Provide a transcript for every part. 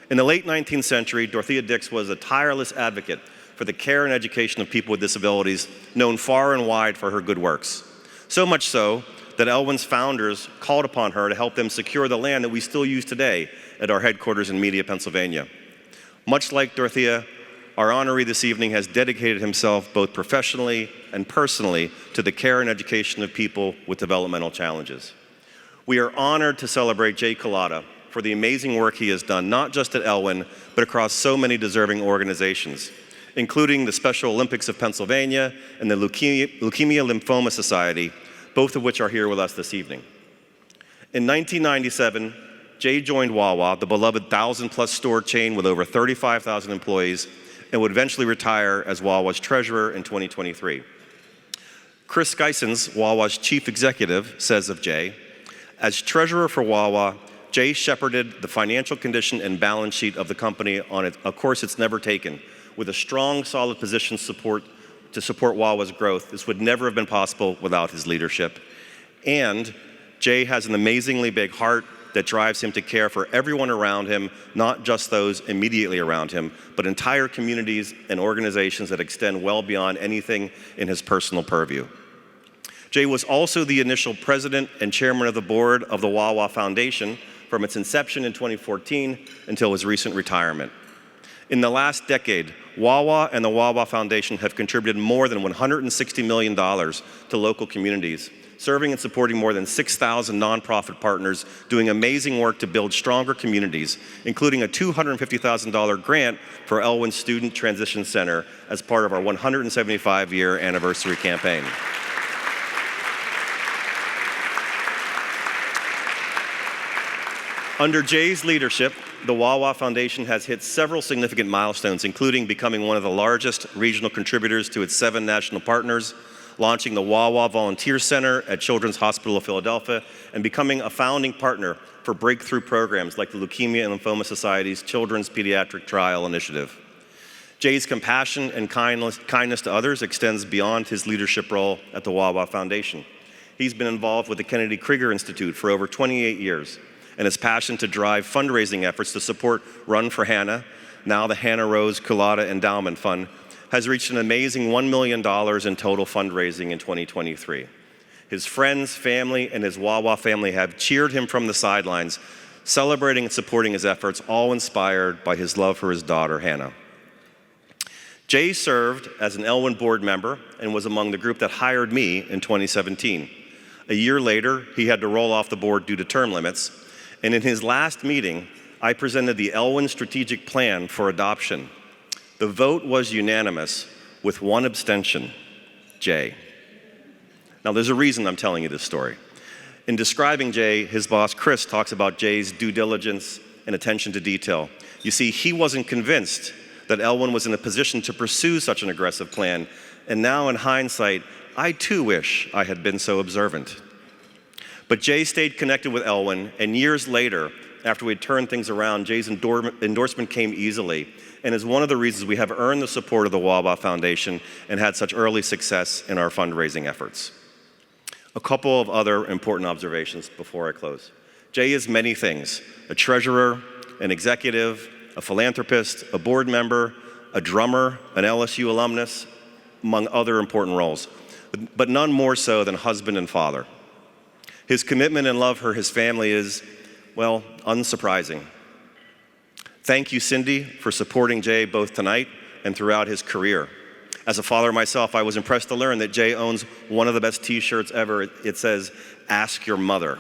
In the late 19th century, Dorothea Dix was a tireless advocate for the care and education of people with disabilities, known far and wide for her good works. So much so that Elwyn's founders called upon her to help them secure the land that we still use today at our headquarters in Media, Pennsylvania. Much like Dorothea, our honoree this evening has dedicated himself both professionally and personally to the care and education of people with developmental challenges. We are honored to celebrate Jay Culotta for the amazing work he has done, not just at Elwyn, but across so many deserving organizations, including the Special Olympics of Pennsylvania and the Leukemia Lymphoma Society, both of which are here with us this evening. In 1997, Jay joined Wawa, the beloved 1,000-plus store chain with over 35,000 employees, and would eventually retire as Wawa's treasurer in 2023. Chris Geisens, Wawa's chief executive, says of Jay, "As treasurer for Wawa, Jay shepherded the financial condition and balance sheet of the company on a course it's never taken, with a strong, solid position to support Wawa's growth. This would never have been possible without his leadership. And Jay has an amazingly big heart that drives him to care for everyone around him, not just those immediately around him, but entire communities and organizations that extend well beyond anything in his personal purview." Jay was also the initial president and chairman of the board of the Wawa Foundation from its inception in 2014 until his recent retirement. In the last decade, Wawa and the Wawa Foundation have contributed more than $160 million to local communities, serving and supporting more than 6,000 nonprofit partners doing amazing work to build stronger communities, including a $250,000 grant for Elwyn Student Transition Center as part of our 175-year anniversary campaign. Under Jay's leadership, the Wawa Foundation has hit several significant milestones, including becoming one of the largest regional contributors to its 7 national partners, launching the Wawa Volunteer Center at Children's Hospital of Philadelphia, and becoming a founding partner for breakthrough programs like the Leukemia and Lymphoma Society's Children's Pediatric Trial Initiative. Jay's compassion and kindness to others extends beyond his leadership role at the Wawa Foundation. He's been involved with the Kennedy Krieger Institute for over 28 years, and his passion to drive fundraising efforts to support Run for Hannah, now the Hannah Rose Culotta Endowment Fund, has reached an amazing $1 million in total fundraising in 2023. His friends, family, and his Wawa family have cheered him from the sidelines, celebrating and supporting his efforts, all inspired by his love for his daughter, Hannah. Jay served as an Elwyn board member and was among the group that hired me in 2017. A year later, he had to roll off the board due to term limits, and in his last meeting, I presented the Elwyn Strategic Plan for adoption. The vote was unanimous, with one abstention, Jay. Now, there's a reason I'm telling you this story. In describing Jay, his boss, Chris, talks about Jay's due diligence and attention to detail. You see, he wasn't convinced that Elwyn was in a position to pursue such an aggressive plan, and now in hindsight, I too wish I had been so observant. But Jay stayed connected with Elwyn, and years later, after we had turned things around, Jay's endorsement came easily, and is one of the reasons we have earned the support of the Wawa Foundation and had such early success in our fundraising efforts. A couple of other important observations before I close. Jay is many things: a treasurer, an executive, a philanthropist, a board member, a drummer, an LSU alumnus, among other important roles, but none more so than husband and father. His commitment and love for his family is, well, unsurprising. Thank you, Cindy, for supporting Jay both tonight and throughout his career. As a father myself, I was impressed to learn that Jay owns one of the best t-shirts ever. It says, "Ask your mother."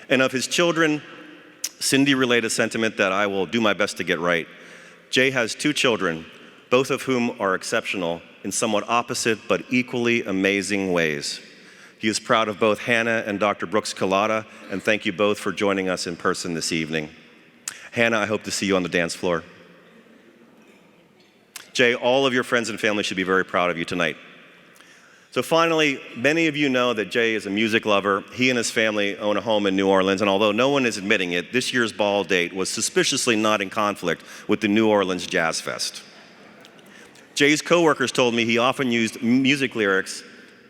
And of his children, Cindy relayed a sentiment that I will do my best to get right. Jay has 2 children, both of whom are exceptional in somewhat opposite but equally amazing ways. He is proud of both Hannah and Dr. Brooks Culotta, and thank you both for joining us in person this evening. Hannah, I hope to see you on the dance floor. Jay, all of your friends and family should be very proud of you tonight. So finally, many of you know that Jay is a music lover. He and his family own a home in New Orleans, and although no one is admitting it, this year's ball date was suspiciously not in conflict with the New Orleans Jazz Fest. Jay's coworkers told me he often used music lyrics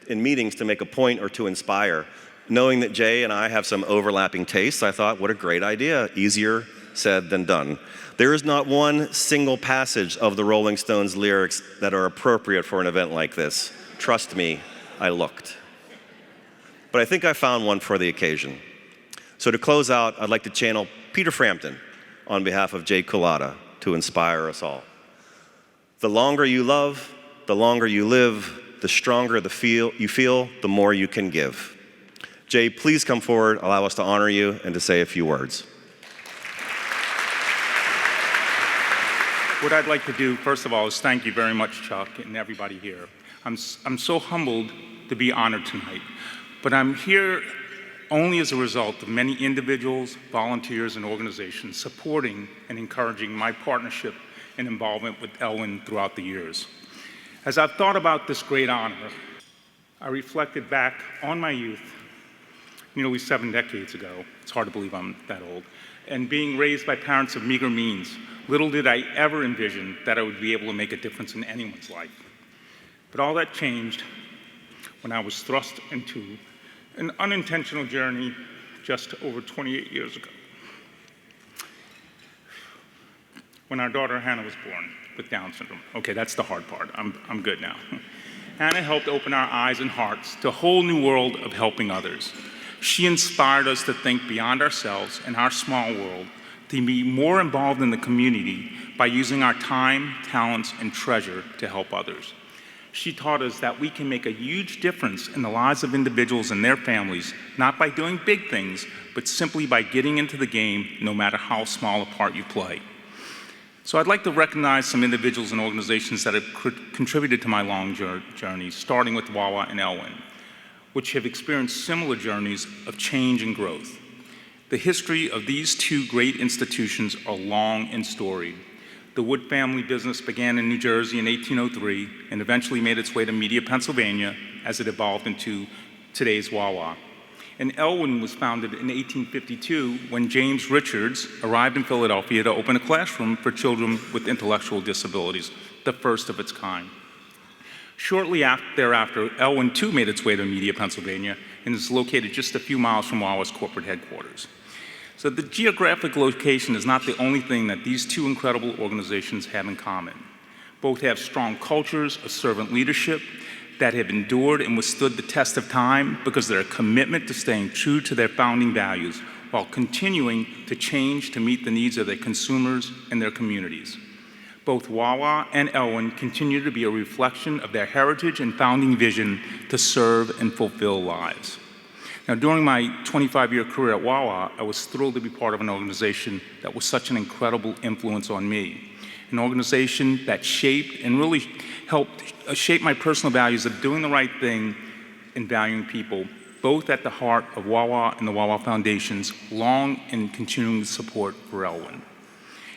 in meetings to make a point or to inspire. Knowing that Jay and I have some overlapping tastes, I thought, what a great idea. Easier said than done. There is not one single passage of the Rolling Stones lyrics that are appropriate for an event like this. Trust me, I looked. But I think I found one for the occasion. So to close out, I'd like to channel Peter Frampton on behalf of Jay Culotta to inspire us all. The longer you love, the longer you live, the stronger you feel, the more you can give. Jay, please come forward, allow us to honor you and to say a few words. What I'd like to do, first of all, is thank you very much, Chuck, and everybody here. I'm so humbled to be honored tonight, but I'm here only as a result of many individuals, volunteers, and organizations supporting and encouraging my partnership and involvement with Elwyn throughout the years. As I've thought about this great honor, I reflected back on my youth, nearly 7 decades ago. It's hard to believe I'm that old. And being raised by parents of meager means, little did I ever envision that I would be able to make a difference in anyone's life. But all that changed when I was thrust into an unintentional journey just over 28 years ago, when our daughter Hannah was born with Down syndrome. Okay, that's the hard part. I'm good now. Hannah helped open our eyes and hearts to a whole new world of helping others. She inspired us to think beyond ourselves and our small world, to be more involved in the community by using our time, talents, and treasure to help others. She taught us that we can make a huge difference in the lives of individuals and their families, not by doing big things, but simply by getting into the game, no matter how small a part you play. So I'd like to recognize some individuals and organizations that have contributed to my long journey, starting with Wawa and Elwyn, which have experienced similar journeys of change and growth. The history of these two great institutions are long and storied. The Wood family business began in New Jersey in 1803 and eventually made its way to Media, Pennsylvania, as it evolved into today's Wawa. And Elwyn was founded in 1852 when James Richards arrived in Philadelphia to open a classroom for children with intellectual disabilities, the first of its kind. Shortly thereafter, Elwyn too made its way to Media, Pennsylvania, and is located just a few miles from Wawa's corporate headquarters. So the geographic location is not the only thing that these two incredible organizations have in common. Both have strong cultures of servant leadership that have endured and withstood the test of time because of their commitment to staying true to their founding values while continuing to change to meet the needs of their consumers and their communities. Both Wawa and Elwyn continue to be a reflection of their heritage and founding vision to serve and fulfill lives. Now, during my 25-year career at Wawa, I was thrilled to be part of an organization that was such an incredible influence on me, an organization that shaped and really helped shape my personal values of doing the right thing and valuing people, both at the heart of Wawa and the Wawa Foundation's long and continuing support for Elwyn.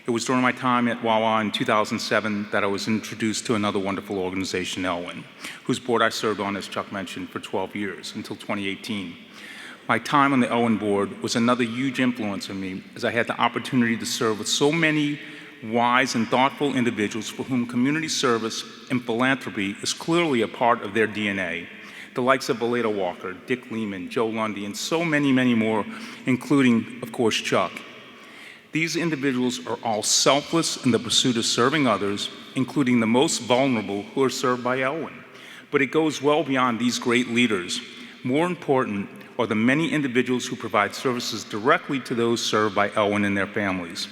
It was during my time at Wawa in 2007 that I was introduced to another wonderful organization, Elwyn, whose board I served on, as Chuck mentioned, for 12 years, until 2018. My time on the Elwyn board was another huge influence on me, as I had the opportunity to serve with so many wise and thoughtful individuals for whom community service and philanthropy is clearly a part of their DNA. The likes of Valeda Walker, Dick Lehman, Joe Lundy, and so many, many more, including, of course, Chuck. These individuals are all selfless in the pursuit of serving others, including the most vulnerable who are served by Elwyn. But it goes well beyond these great leaders. More important are the many individuals who provide services directly to those served by Elwyn and their families.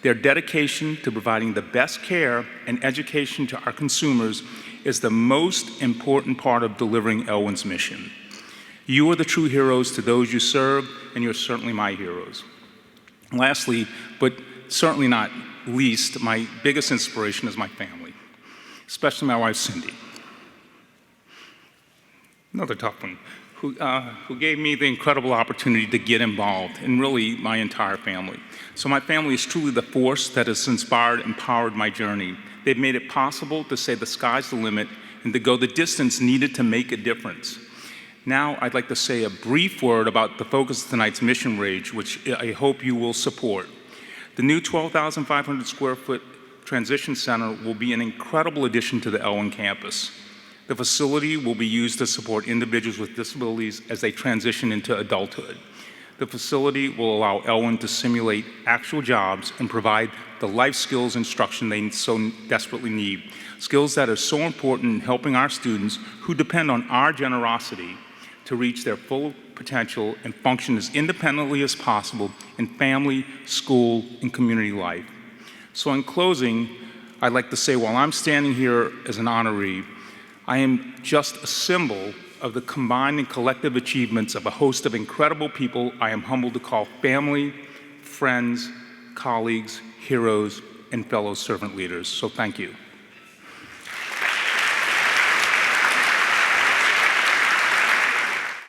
Their dedication to providing the best care and education to our consumers is the most important part of delivering Elwyn's mission. You are the true heroes to those you serve, and you're certainly my heroes. Lastly, but certainly not least, my biggest inspiration is my family, especially my wife, Cindy. Another tough one. Who gave me the incredible opportunity to get involved, and really my entire family. So my family is truly the force that has inspired and powered my journey. They've made it possible to say the sky's the limit and to go the distance needed to make a difference. Now I'd like to say a brief word about the focus of tonight's mission range, which I hope you will support. The new 12,500 square foot transition center will be an incredible addition to the Elwyn campus. The facility will be used to support individuals with disabilities as they transition into adulthood. The facility will allow Elwyn to simulate actual jobs and provide the life skills instruction they so desperately need, skills that are so important in helping our students who depend on our generosity to reach their full potential and function as independently as possible in family, school, and community life. So in closing, I'd like to say while I'm standing here as an honoree, I am just a symbol of the combined and collective achievements of a host of incredible people I am humbled to call family, friends, colleagues, heroes, and fellow servant leaders. So thank you.